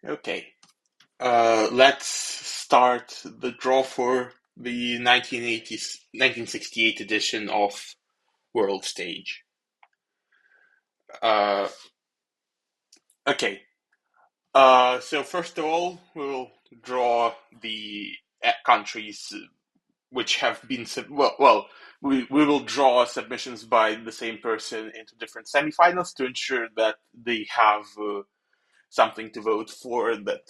Okay. Let's start the draw for the 1980s, 1968 edition of World Stage. Uh, okay. So first of all, we'll draw the countries which have been we will draw submissions by the same person into different semifinals to ensure that they have something to vote for, that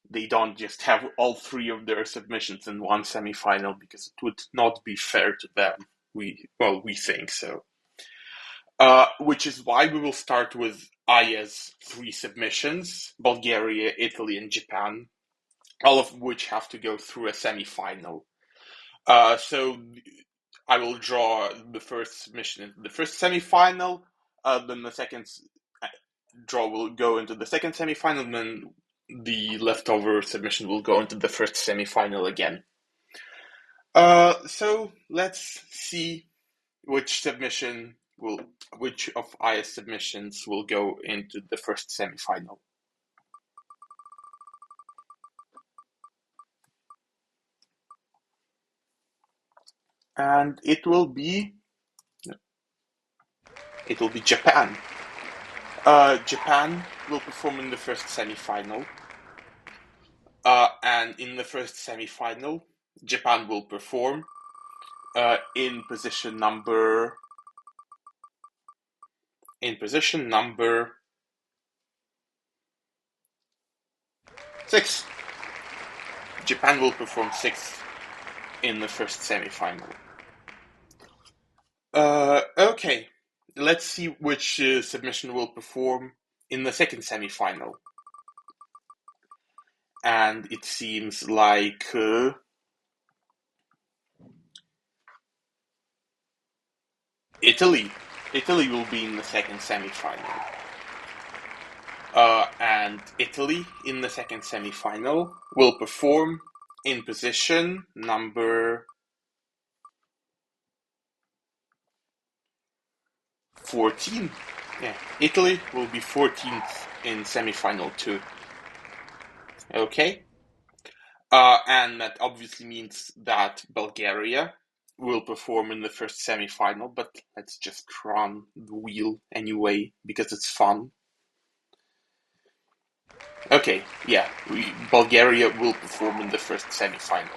they don't just have all three of their submissions in one semifinal, because it would not be fair to them. We think so. Which is why we will start with Aya's three submissions: Bulgaria, Italy, and Japan, all of which have to go through a semifinal. So I will draw the first submission into the first semifinal, then the second draw will go into the second semifinal, and then the leftover submission will go into the first semifinal again. So let's see which of Aya's submissions will go into the first semifinal. And it will be Japan. Japan will perform in the first semifinal. And in the first semifinal, Japan will perform in position number 6. Japan will perform 6th in the first semifinal. Okay, let's see which submission will perform in the second semifinal. And it seems like Italy will be in the second semifinal. And Italy in the second semifinal will perform in position number 14. Yeah, Italy will be 14th in semifinal 2. Okay. And that obviously means that Bulgaria will perform in the first semifinal, but let's just run the wheel anyway because it's fun. Okay, yeah, Bulgaria will perform in the first semifinal.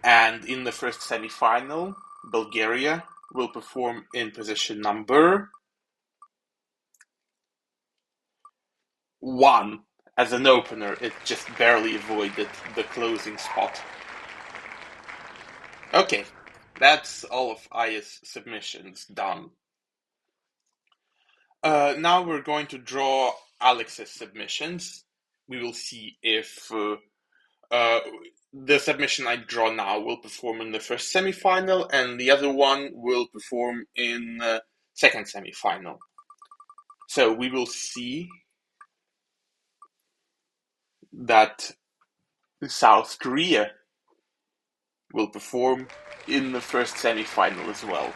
And in the first semifinal, Bulgaria will perform in position number 1. As an opener, it just barely avoided the closing spot. Okay, that's all of Aya's submissions done. Now we're going to draw Alex's submissions. We will see if the submission I draw now will perform in the first semifinal, and the other one will perform in the second semifinal. So we will see that South Korea will perform in the first semifinal as well.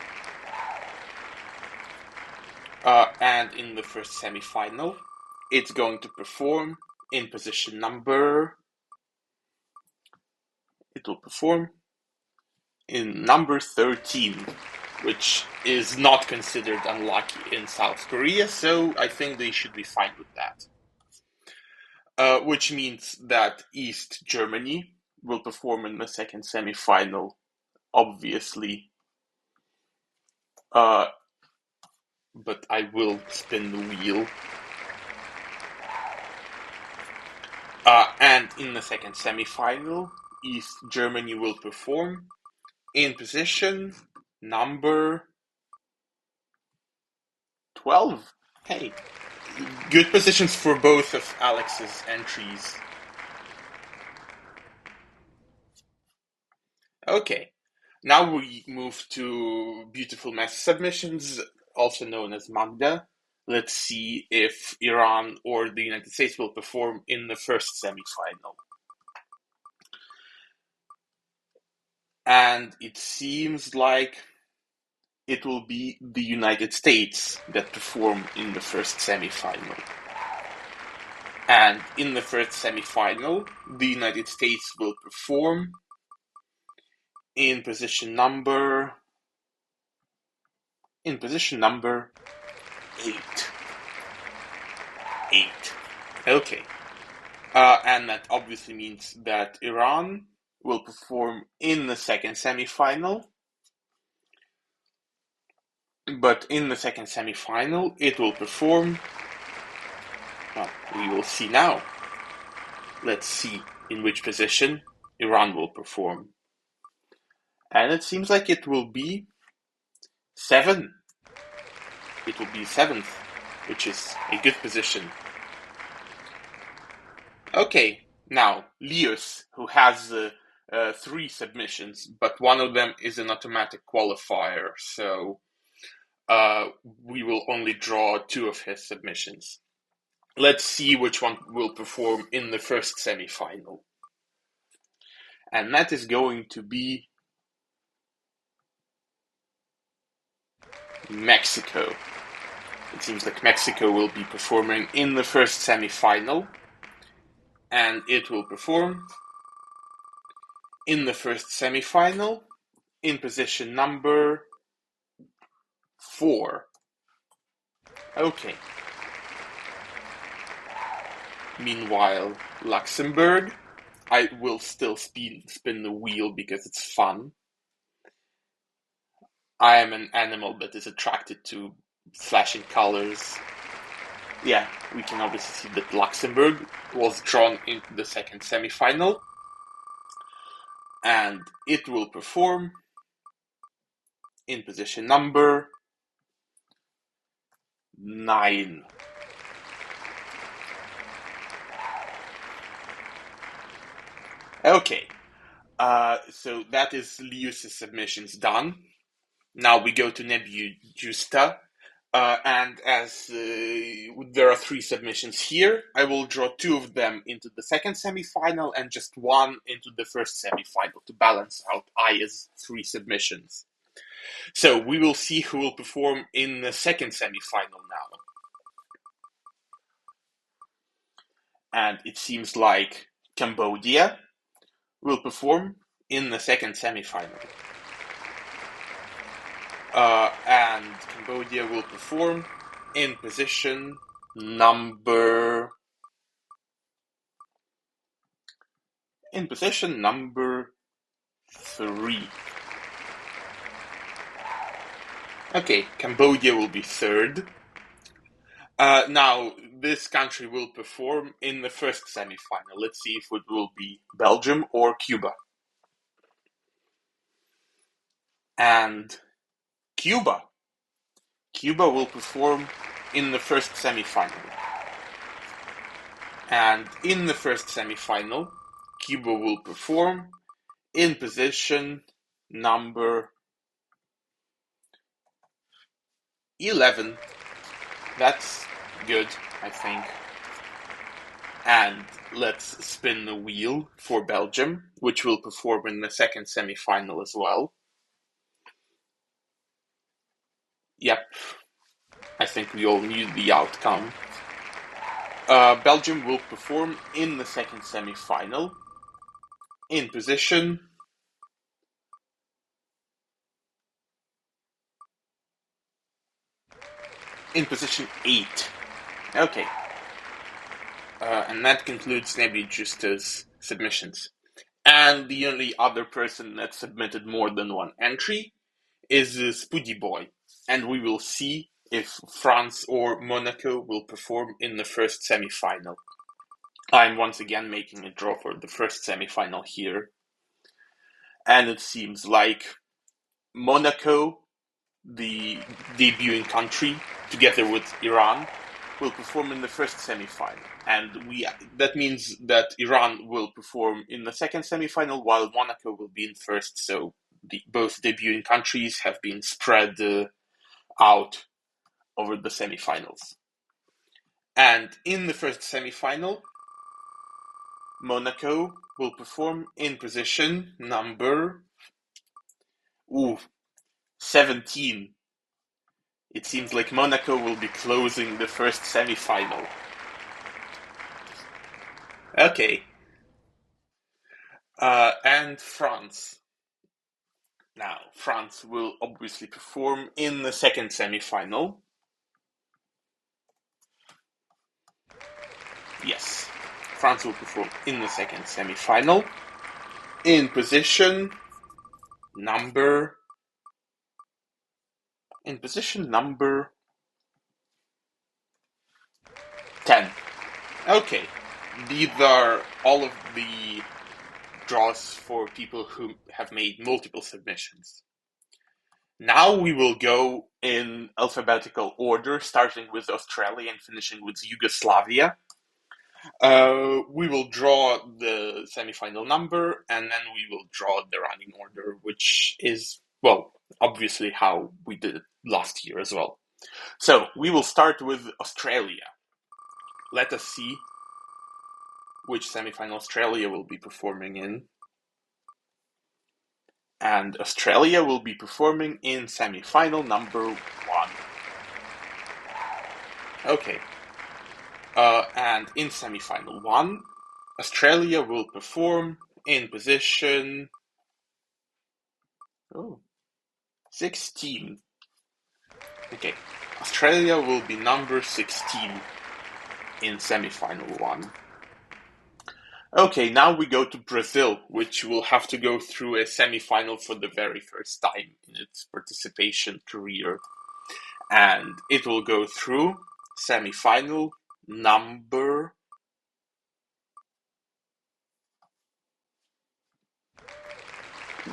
And in the first semifinal, it's going to perform in position number. It will perform in number 13, which is not considered unlucky in South Korea, so I think they should be fine with that. Which means that East Germany will perform in the second semifinal, obviously. But I will spin the wheel. And in the second semifinal, East Germany will perform in position number 12. Hey, good positions for both of Alex's entries. Okay, now we move to beautiful mass submissions, also known as Magda. Let's see if Iran or the United States will perform in the first semifinal. And it seems like it will be the United States that perform in the first semifinal. And in the first semifinal, the United States will perform in position number 8. 8. Okay. And that obviously means that Iran will perform in the second semifinal. But in the second semifinal, it will perform. Well, we will see now. Let's see in which position Iran will perform. And it seems like it will be 7. It will be 7th, which is a good position. Okay, now Lius, who has 3 submissions, but one of them is an automatic qualifier, so we will only draw 2 of his submissions. Let's see which one will perform in the first semifinal. And that is going to be Mexico. It seems like Mexico will be performing in the first semifinal, and it will perform in the first semifinal in position number 4. Okay. Meanwhile, Luxembourg, I will still spin the wheel because it's fun. I am an animal that is attracted to flashing colors. Yeah, we can obviously see that Luxembourg was drawn into the second semifinal, and it will perform in position number 9. Okay, so that is Lius's submissions done. Now we go to Nebu Justa, and as there are 3 submissions here, I will draw 2 of them into the second semifinal and just 1 into the first semifinal to balance out Aya's 3 submissions. So we will see who will perform in the second semifinal now. And it seems like Cambodia will perform in the second semifinal. And Cambodia will perform in position number 3. Okay, Cambodia will be 3rd. Now, this country will perform in the first semifinal. Let's see if it will be Belgium or Cuba. And Cuba will perform in the first semifinal. And in the first semifinal, Cuba will perform in position number 11. That's good, I think. And let's spin the wheel for Belgium, which will perform in the second semifinal as well. Yep, I think we all knew the outcome. Belgium will perform in the second semifinal in position in position 8. Okay. And that concludes Nebi Justa's submissions. And the only other person that submitted more than 1 entry is Spoody Boy. And we will see if France or Monaco will perform in the first semifinal. I'm once again making a draw for the first semifinal here. And it seems like Monaco, the debuting country, together with Iran, will perform in the first semifinal. And that means that Iran will perform in the second semifinal, while Monaco will be in first. So both debuting countries have been spread out over the semifinals. And in the first semifinal, Monaco will perform in position number 17. It seems like Monaco will be closing the first semifinal. Okay. And France. Now, France will obviously perform in the second semifinal. Yes, France will perform in the second semifinal in position number in position number 10. Okay, these are all of the draws for people who have made multiple submissions. Now we will go in alphabetical order, starting with Australia and finishing with Yugoslavia. We will draw the semifinal number, and then we will draw the running order, which is, well, obviously how we did it last year as well. So we will start with Australia. Let us see which semifinal Australia will be performing in. And Australia will be performing in semifinal number 1. Okay. And in semifinal 1, Australia will perform in position 16. Okay. Australia will be number 16 in semifinal 1. Okay, now we go to Brazil, which will have to go through a semifinal for the very first time in its participation career. And it will go through semifinal number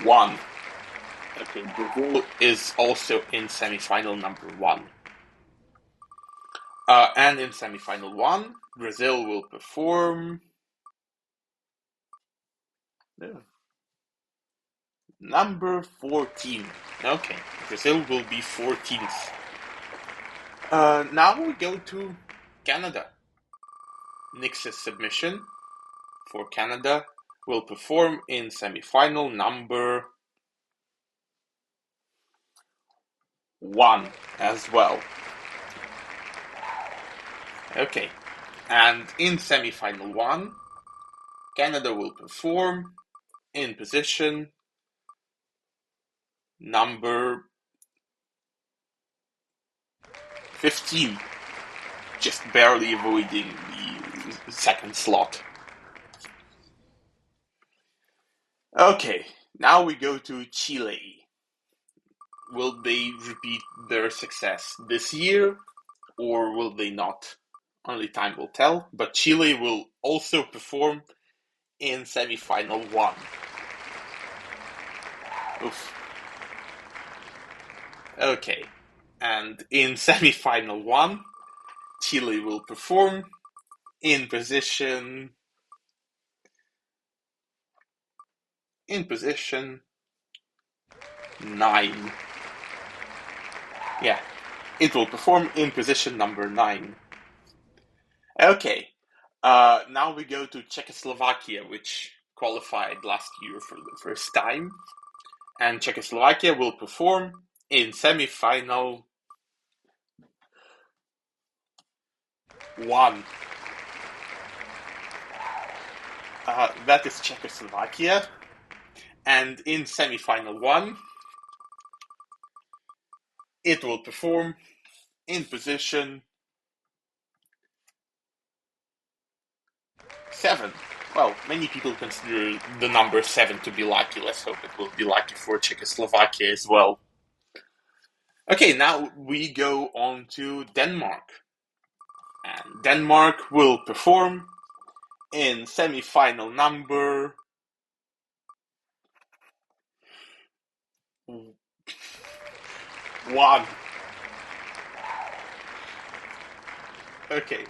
1. Okay, Brazil is also in semifinal number 1. And in semifinal 1, Brazil will perform number 14. Okay, Brazil will be 14th. Now we go to Canada. Nix's submission for Canada will perform in semifinal number 1 as well. Okay, and in semifinal 1, Canada will perform in position number 15, just barely avoiding the second slot. Okay, now we go to Chile. Will they repeat their success this year, or will they not? Only time will tell, but Chile will also perform in semifinal 1. Oof. Okay, and in semifinal 1, Chile will perform in position 9. Yeah, it will perform in position number 9. Okay, now we go to Czechoslovakia, which qualified last year for the first time. And Czechoslovakia will perform in semifinal 1. That is Czechoslovakia. And in semifinal 1, it will perform in position 7. Well, many people consider the number 7 to be lucky. Let's hope it will be lucky for Czechoslovakia as well. Okay, now we go on to Denmark. And Denmark will perform in semifinal number 1. Okay.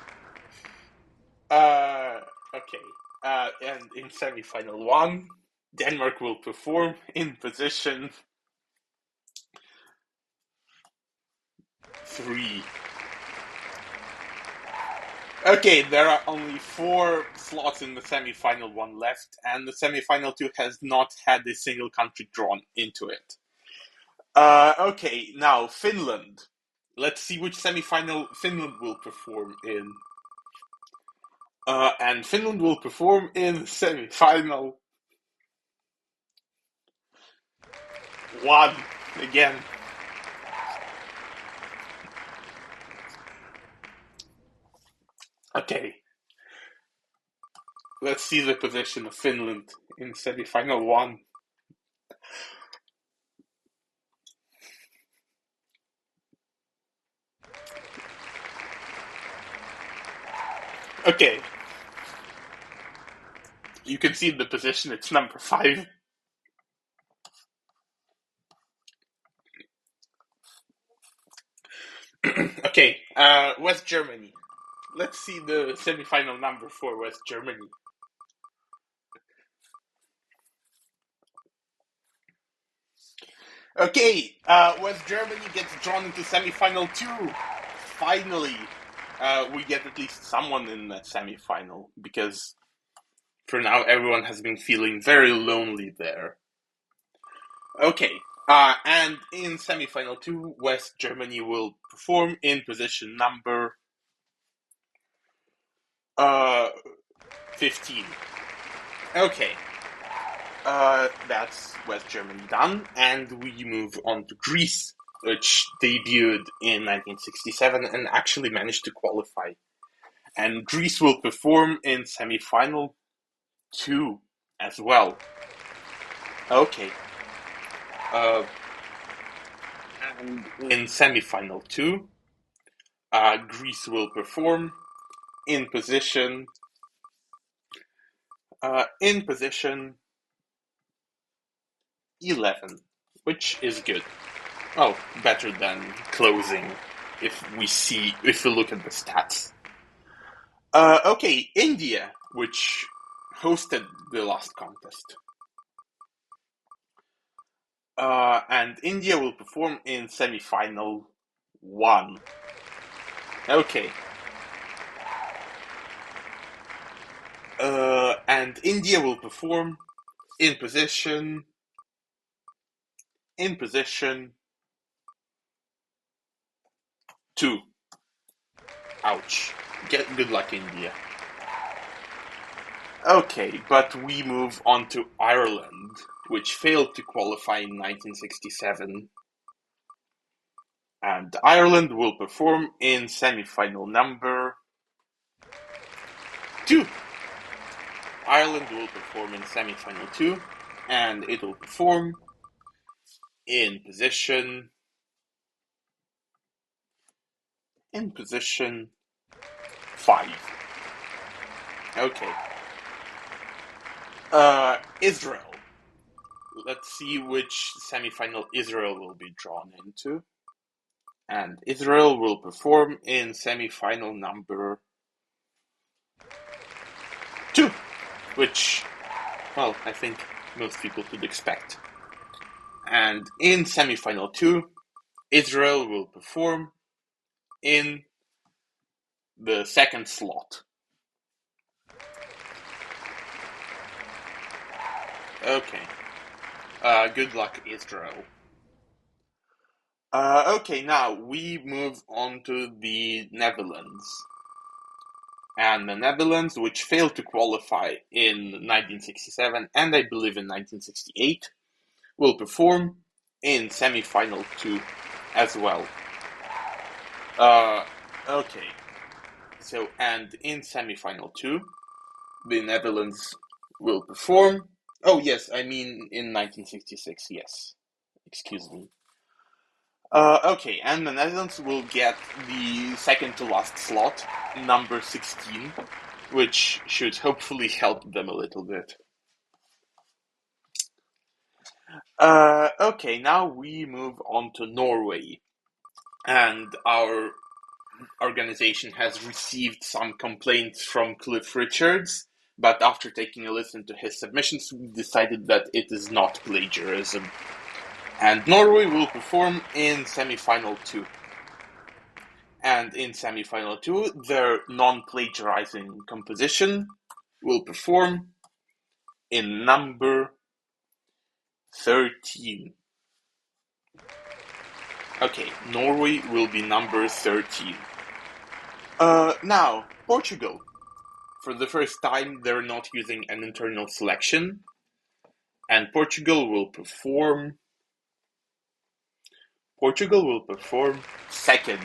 Okay. And in semifinal 1, Denmark will perform in position 3. Okay, there are only 4 slots in the semifinal 1 left, and the semifinal 2 has not had a single country drawn into it. Okay, now Finland. Let's see which semifinal Finland will perform in. And Finland will perform in semi-final 1 again. Okay. Let's see the position of Finland in semi-final 1. Okay. You can see the position, it's number 5. Okay, West Germany. Let's see the semi-final number for West Germany. Okay, West Germany gets drawn into semi-final 2. Finally, we get at least someone in that semi-final, because for now everyone has been feeling very lonely there. Okay, and in semi-final 2, West Germany will perform in position number 15. Okay, that's West Germany done, and we move on to Greece, which debuted in 1967 and actually managed to qualify. And Greece will perform in semi-final 2 as well. Okay. And in semi-final 2, Greece will perform in position 11, which is good. Oh, better than closing if we look at the stats. Okay, India, which hosted the last contest. And India will perform in semi-final 1. Okay. And India will perform in position 2. Ouch. Good luck, India. Okay, but we move on to Ireland, which failed to qualify in 1967. And Ireland will perform in semi-final number 2. Ireland will perform in semi-final 2, and it will perform in position 5. Okay. Israel. Let's see which semi-final Israel will be drawn into. And Israel will perform in semi-final number 2, which, well, I think most people could expect. And in semi-final 2, Israel will perform in the second slot. Okay. Good luck, Israel. Okay, now we move on to the Netherlands. And the Netherlands, which failed to qualify in 1967 and I believe in 1968, will perform in semi-final 2 as well. Okay. So, and in semi-final 2, the Netherlands will perform. Oh, yes, I mean in 1966, yes. Excuse me. Okay, and the Netherlands will get the second to last slot, number 16, which should hopefully help them a little bit. Okay, now we move on to Norway. And our organization has received some complaints from Cliff Richards, but after taking a listen to his submissions, we decided that it is not plagiarism. And Norway will perform in semi-final 2. And in semi-final 2, their non-plagiarizing composition will perform in number 13. Okay, Norway will be number 13. Now, Portugal. for the first time, they're not using an internal selection, and Portugal will perform second.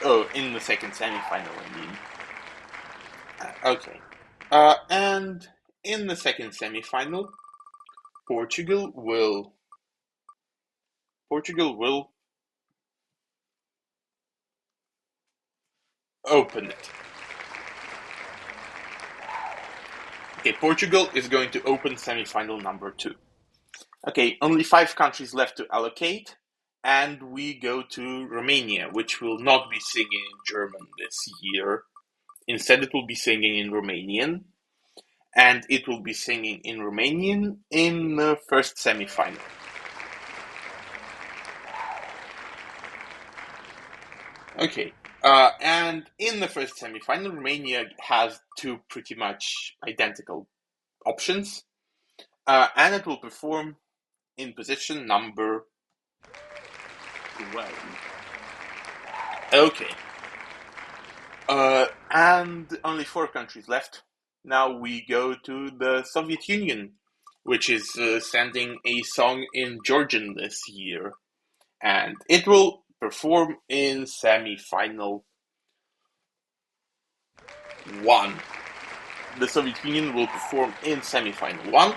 Oh, in the second semifinal, I mean. Okay. And in the second semifinal, Portugal will open it. Okay, Portugal is going to open semifinal number 2. Okay, only 5 countries left to allocate, and we go to Romania, which will not be singing in German this year. Instead, it will be singing in Romanian, and it will be singing in Romanian in the first semifinal. Okay, and in the first semifinal, Romania has 2 pretty much identical options, and it will perform in position number 12. Okay. And only 4 countries left. Now we go to the Soviet Union, which is sending a song in Georgian this year. And it will perform in semi-final 1. The Soviet Union will perform in semi-final 1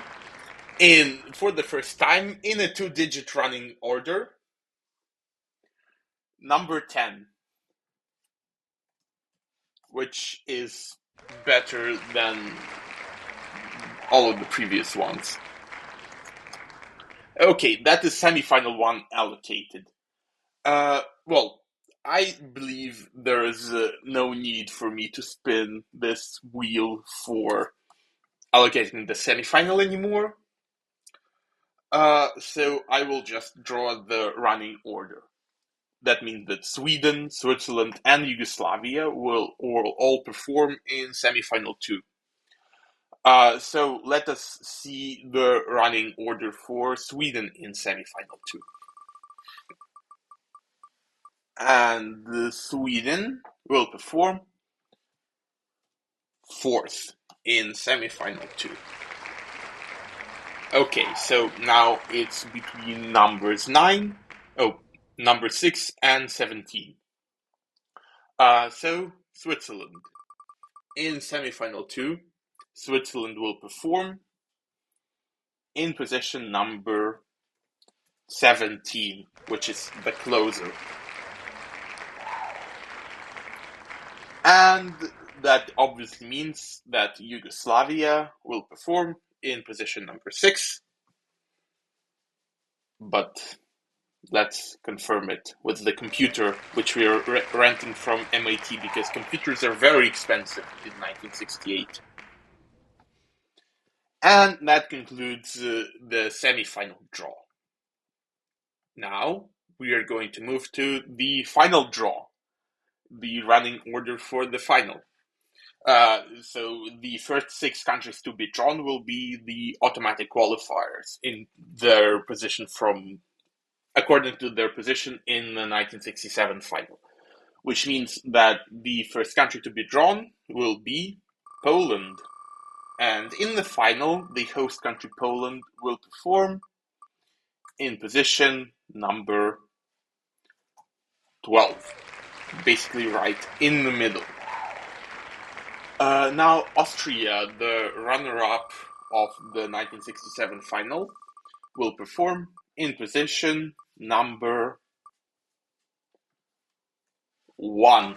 for the first time in a 2-digit running order. Number 10, which is better than all of the previous ones. Okay, that is semi-final 1 allocated. Well, I believe there is no need for me to spin this wheel for allocating the semi-final anymore. So I will just draw the running order. That means that Sweden, Switzerland, and Yugoslavia will all perform in semi-final 2. So let us see the running order for Sweden in semi-final 2. And Sweden will perform 4th in semi-final 2. Okay, so now it's between number 6 and 17. So Switzerland. In semi-final 2, Switzerland will perform in position number 17, which is the closer. And that obviously means that Yugoslavia will perform in position number 6. But let's confirm it with the computer, which we are renting from MIT because computers are very expensive in 1968. And that concludes the semi-final draw. Now we are going to move to the final draw, the running order for the final. So the first 6 countries to be drawn will be the automatic qualifiers in their position according to their position in the 1967 final, which means that the first country to be drawn will be Poland. And in the final, the host country Poland will perform in position number 12, basically right in the middle. Now, Austria, the runner-up of the 1967 final, will perform in position number 1.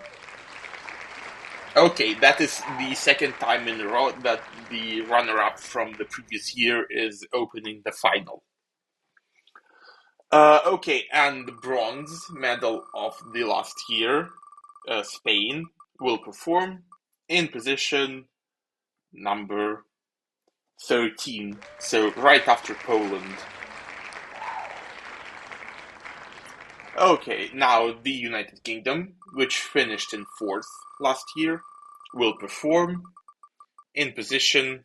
Okay, that is the second time in a row that the runner-up from the previous year is opening the final. Okay, and the bronze medal of the last year, Spain, will perform in position number 13, so right after Poland. Okay, now the United Kingdom, which finished in 4th last year, will perform in position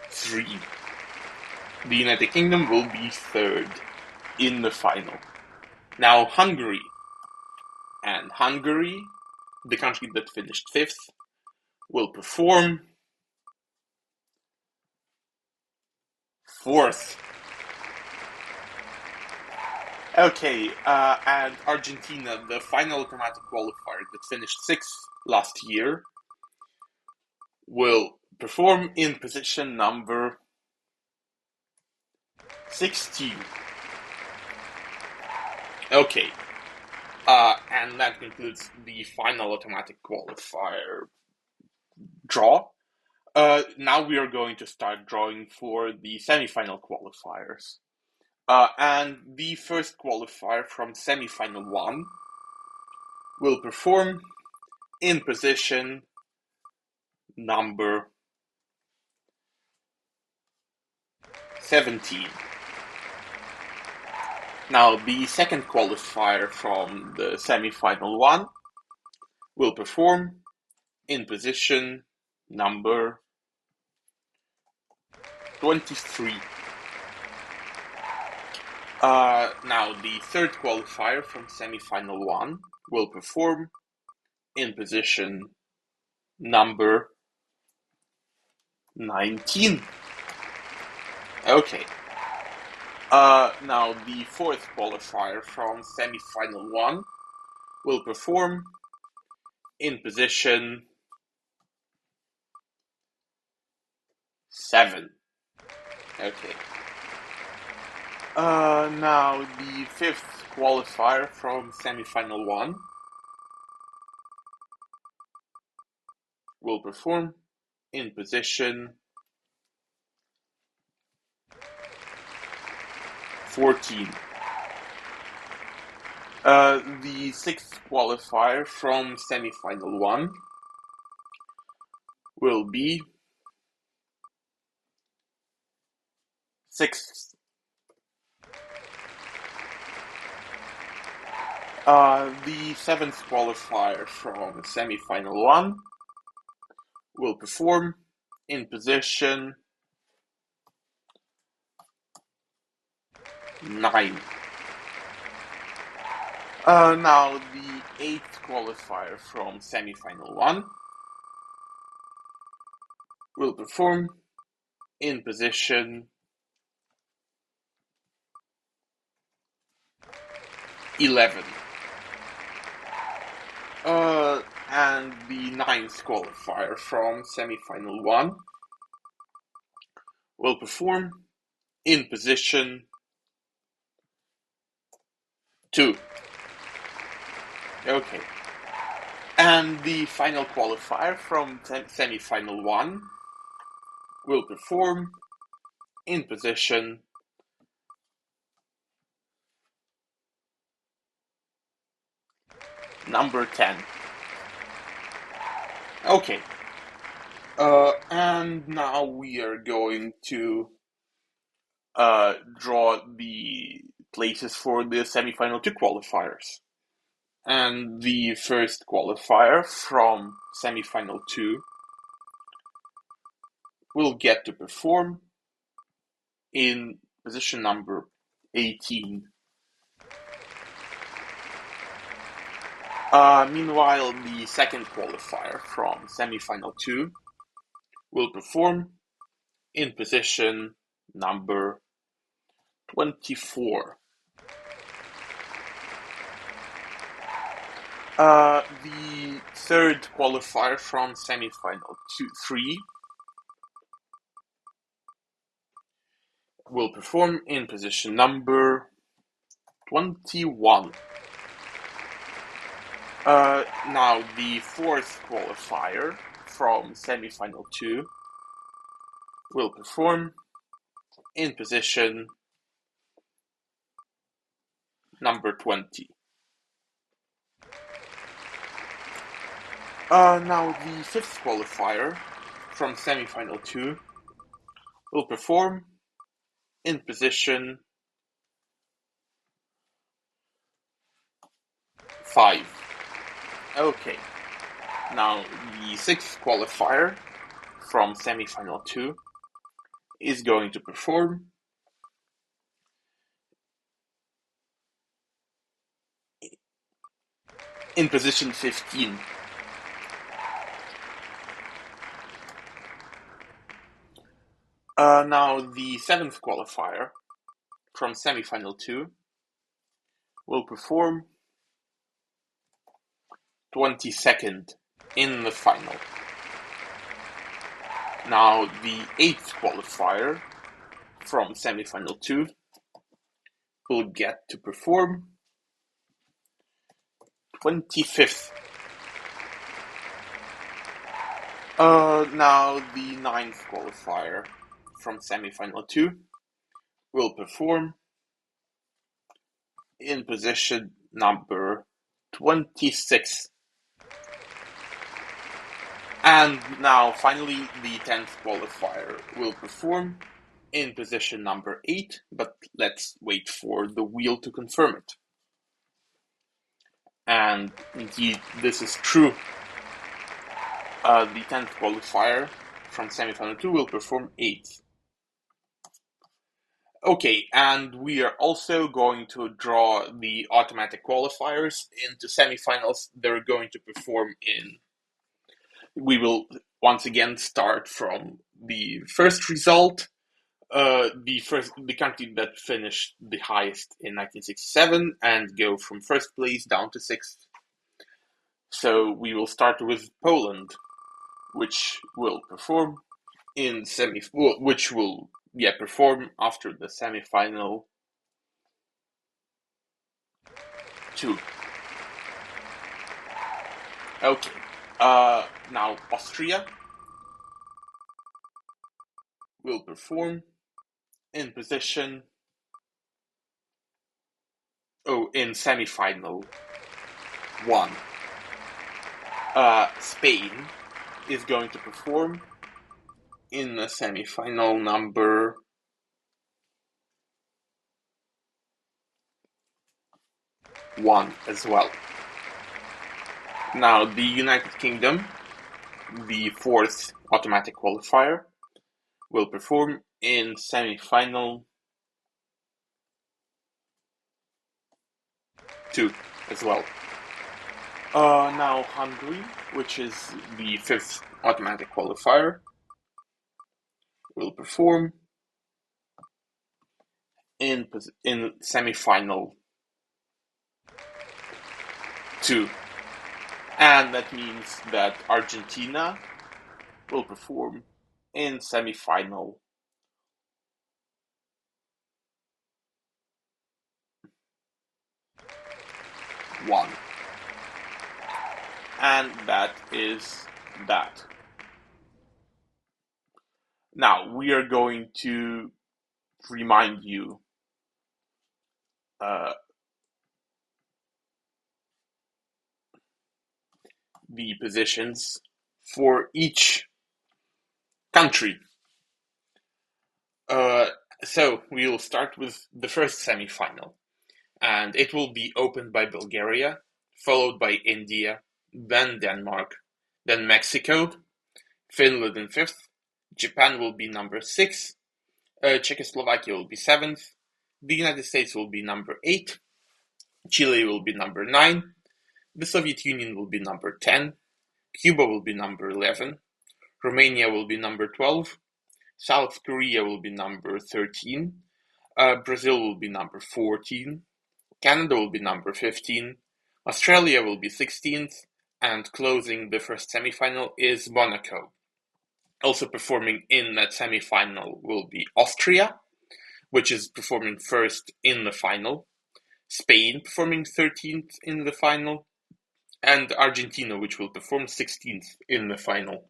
3. The United Kingdom will be 3rd in the final. Now Hungary. And Hungary the country that finished fifth will perform fourth. Okay, and Argentina, the final automatic qualifier that finished sixth last year, will perform in position number 16. Okay, and that concludes the final automatic qualifier draw. Now we are going to start drawing for the semifinal qualifiers. And the first qualifier from semifinal 1 will perform in position number 17. Now, the second qualifier from the semifinal 1 will perform in position number 23. Now, the third qualifier from semifinal 1 will perform in position number 19. Okay. Now, the fourth qualifier from semifinal 1 will perform in position 7. Okay. Now, the fifth qualifier from semifinal 1 will perform in position 14. The sixth qualifier from semifinal 1 will be sixth. The seventh qualifier from semifinal 1 will perform in position 9. Now, the eighth qualifier from semifinal 1 will perform in position 11. And the ninth qualifier from semifinal 1 will perform in position 2. Okay. And the final qualifier from semifinal 1 will perform in position number 10. Okay. And now we are going to draw the places for the semifinal 2 qualifiers. And the first qualifier from semifinal 2 will get to perform in position number 18. Meanwhile, the second qualifier from semifinal 2 will perform in position number 24. The third qualifier from semifinal 3 will perform in position number 21. Now, the fourth qualifier from semifinal 2 will perform in position number 20. Now, the fifth qualifier from semifinal 2 will perform in position 5. Okay. Now, the sixth qualifier from semifinal 2 is going to perform in position 15. Now the seventh qualifier from semifinal 2 will perform 22nd in the final. Now the eighth qualifier from semifinal 2 will get to perform 25th. Now the ninth qualifier from semifinal 2 will perform in position number 26. And now finally the 10th qualifier will perform in position number 8, but let's wait for the wheel to confirm it. And indeed, this is true. The 10th qualifier from semifinal 2 will perform 8th. Okay, and we are also going to draw the automatic qualifiers into semifinals. They're going to perform in. We will once again start from the first result. The country that finished the highest in 1967 and go from first place down to sixth. So we will start with Poland, which will perform in perform after the semifinal 2. Okay. Now Austria will perform in position. In semifinal 1. Spain is going to perform in the semifinal number 1 as well. Now the United Kingdom, the fourth automatic qualifier, will perform in semifinal 2 as well. Now Hungary, which is the fifth automatic qualifier, will perform in semifinal 2. And that means that Argentina will perform in semifinal 1. And that is that. Now we are going to remind you the positions for each country. So we will start with the first semifinal, and it will be opened by Bulgaria, followed by India, then Denmark, then Mexico, Finland in fifth, Japan will be number 6, Czechoslovakia will be 7th, the United States will be number 8, Chile will be number 9, the Soviet Union will be number 10, Cuba will be number 11, Romania will be number 12, South Korea will be number 13, Brazil will be number 14, Canada will be number 15, Australia will be 16th, and closing the first semifinal is Monaco. Also performing in that semifinal will be Austria, which is performing first in the final, Spain performing 13th in the final, and Argentina, which will perform 16th in the final.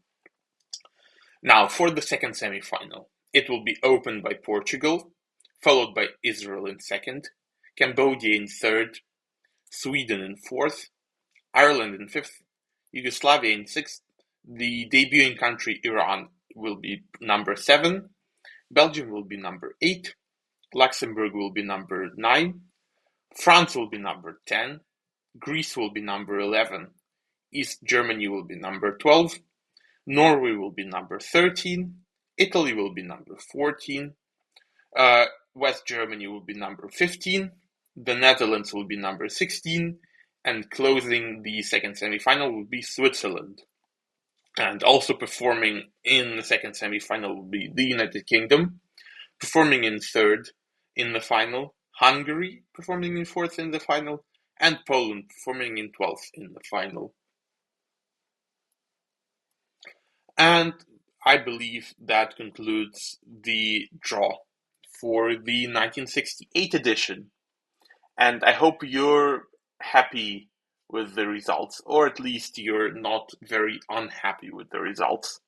Now, for the second semifinal, it will be opened by Portugal, followed by Israel in second, Cambodia in third, Sweden in fourth, Ireland in fifth, Yugoslavia in sixth, the debuting country Iran will be number 7, Belgium will be number 8, Luxembourg will be number 9, France will be number 10, Greece will be number 11, East Germany will be number 12, Norway will be number 13, Italy will be number 14, West Germany will be number 15, the Netherlands will be number 16, and closing the second semifinal will be Switzerland. And also performing in the second semifinal will be the United Kingdom, performing in third in the final, Hungary performing in fourth in the final, and Poland performing in 12th in the final. And I believe that concludes the draw for the 1968 edition. And I hope you're happy with the results, or at least you're not very unhappy with the results.